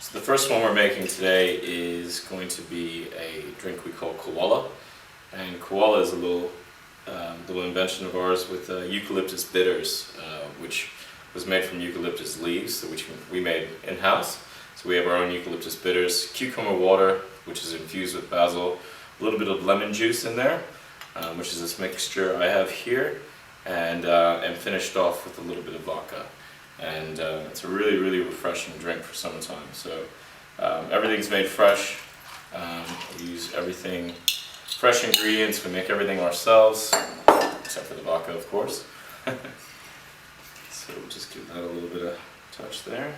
So the first one we're making today is going to be a drink we call Koala. And Koala is a little invention of ours with eucalyptus bitters, which was made from eucalyptus leaves, which we made in-house. So we have our own eucalyptus bitters, cucumber water, which is infused with basil, a little bit of lemon juice in there, which is this mixture I have here, and finished off with a little bit of vodka. And it's a really, really refreshing drink for summertime. So everything's made fresh. We use everything, fresh ingredients. We make everything ourselves, except for the vodka, of course. So we'll just give that a little bit of touch there,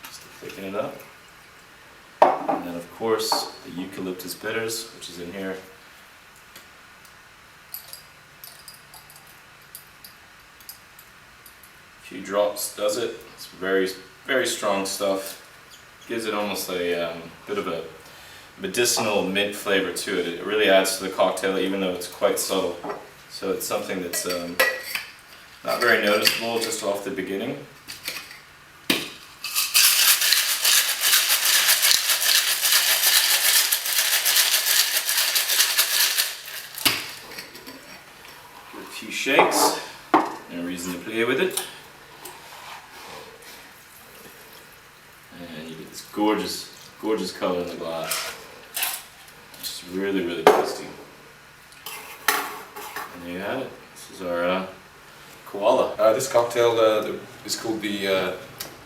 just to thicken it up. And then, of course, the eucalyptus bitters, which is in here. Few drops does it. It's very, very strong stuff. Gives it almost a bit of a medicinal mint flavor to it. It really adds to the cocktail, even though it's quite subtle. So it's something that's not very noticeable just off the beginning. Give it a few shakes. No reason to play with it. And you get this gorgeous, gorgeous color in the glass. It's really, really tasty. And there you have it. This is our Koala. This cocktail is called the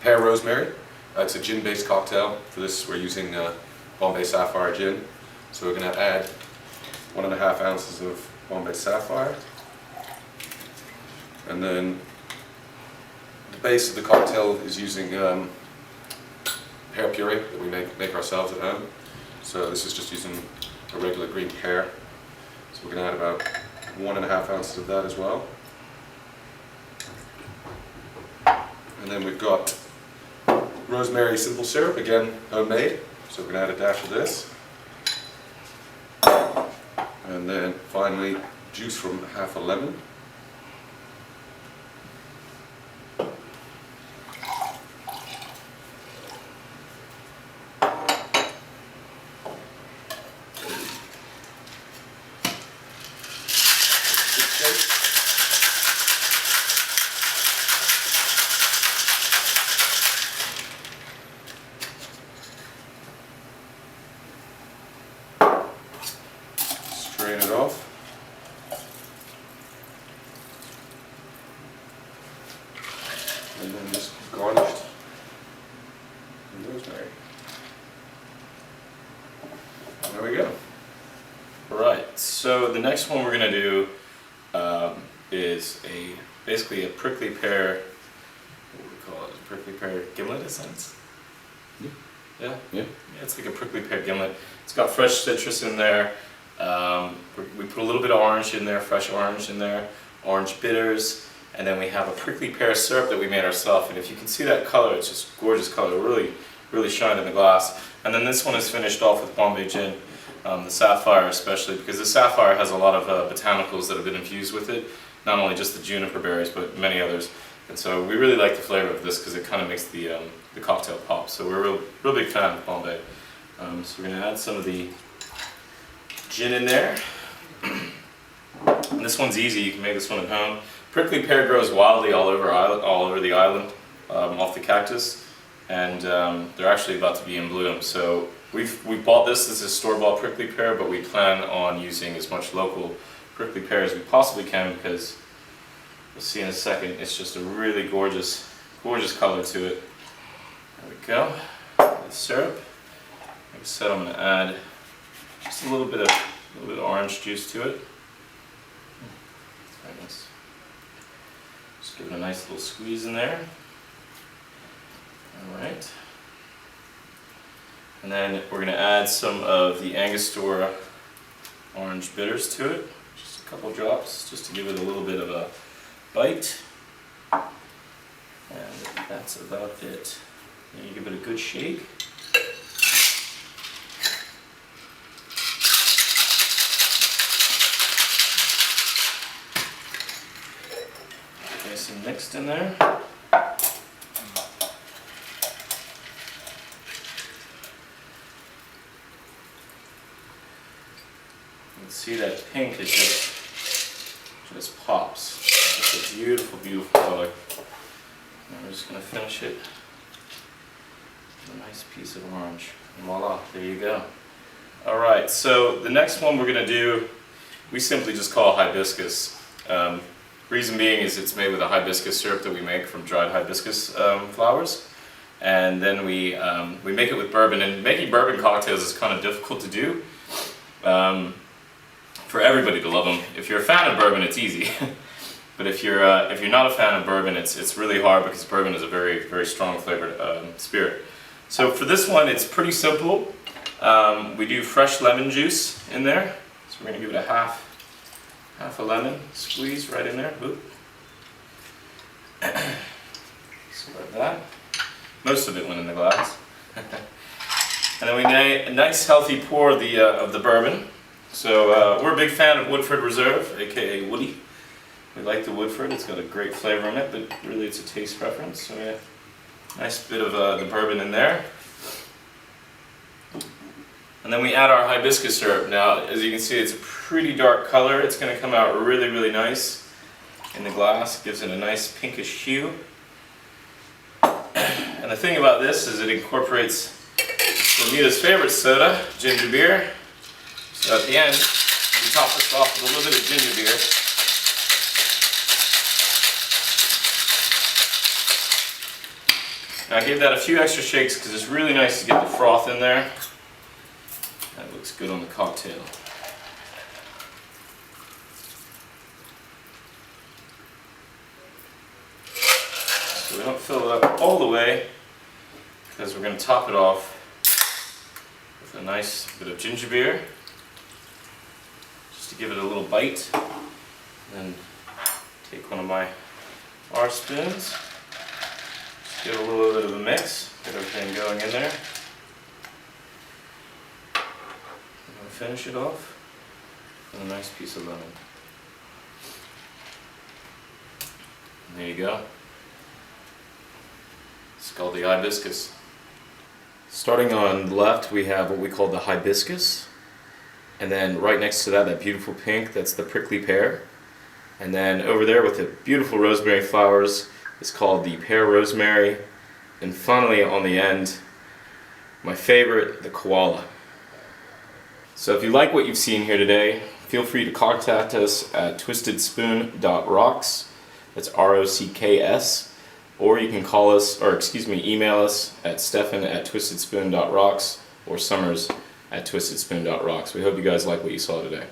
Pear Rosemary. It's a gin-based cocktail. For this, we're using Bombay Sapphire gin. So we're going to add 1.5 ounces of Bombay Sapphire, and then the base of the cocktail is using pear puree that we make ourselves at home. So this is just using a regular green pear. So we're going to add about 1.5 ounces of that as well. And then we've got rosemary simple syrup, again homemade. So we're going to add a dash of this. And then finally juice from half a lemon. Strain it off. And then just garnished with rosemary. There we go. Alright, so the next one we're going to do is basically a prickly pear, what do we call it? A prickly pear gimlet, in a sense? Yeah. Yeah? Yeah. Yeah, it's like a prickly pear gimlet. It's got fresh citrus in there. We put a little bit of orange in there, fresh orange in there, orange bitters, and then we have a prickly pear syrup that we made ourselves. And if you can see that color, it's just gorgeous color, really, really shine in the glass. And then this one is finished off with Bombay gin, the sapphire especially, because the sapphire has a lot of botanicals that have been infused with it, not only just the juniper berries, but many others. And so we really like the flavor of this because it kind of makes the cocktail pop. So we're a real big fan of Bombay. So we're going to add some of the gin in there. And this one's easy, you can make this one at home. Prickly pear grows wildly all over the island, off the cactus, and they're actually about to be in bloom. So we bought this as a store-bought prickly pear, but we plan on using as much local prickly pear as we possibly can, because we'll see in a second, it's just a really gorgeous, gorgeous color to it. There we go. The syrup. Like I said, I'm going to add just a little bit of orange juice to it. Very nice. Just give it a nice little squeeze in there. Alright. And then we're going to add some of the Angostura orange bitters to it. Just a couple drops, just to give it a little bit of a bite. And that's about it. Then you give it a good shake. Nice and mixed in there. can see that pink is just pops. It's a beautiful, beautiful color. And we're just going to finish it with a nice piece of orange. And voila, there you go. Alright, so the next one we're going to do, we simply just call hibiscus. Reason being is it's made with a hibiscus syrup that we make from dried hibiscus flowers. And then we make it with bourbon. And making bourbon cocktails is kind of difficult to do for everybody to love them. If you're a fan of bourbon, it's easy. But if you're not a fan of bourbon, it's really hard because bourbon is a very, very strong flavored spirit. So for this one, it's pretty simple. We do fresh lemon juice in there. So we're going to give it a half a lemon squeeze right in there. Boop. So like that. Most of it went in the glass. And then we made a nice healthy pour of the bourbon. So we're a big fan of Woodford Reserve, aka Woody. We like the Woodford, it's got a great flavor in it, but really it's a taste preference. So yeah, nice bit of the bourbon in there. And then we add our hibiscus syrup. Now, as you can see, it's a pretty dark color. It's going to come out really, really nice in the glass. Gives it a nice pinkish hue. And the thing about this is it incorporates Bermuda's favorite soda, ginger beer. So at the end, we top this off with a little bit of ginger beer. Now I gave that a few extra shakes because it's really nice to get the froth in there. That looks good on the cocktail. So we don't fill it up all the way because we're going to top it off with a nice bit of ginger beer just to give it a little bite. And then take one of my R spoons, just give it a little bit of a mix, get everything going in there. Finish it off with a nice piece of lemon. And there you go. It's called the hibiscus. Starting on the left, we have what we call the hibiscus. And then right next to that, that beautiful pink, that's the prickly pear. And then over there with the beautiful rosemary flowers is called the pear rosemary. And finally on the end, my favorite, the koala. So if you like what you've seen here today, feel free to contact us at twistedspoon.rocks, that's R-O-C-K-S, or you can call us, or email us at stefan@twistedspoon.rocks or summers@twistedspoon.rocks. We hope you guys like what you saw today.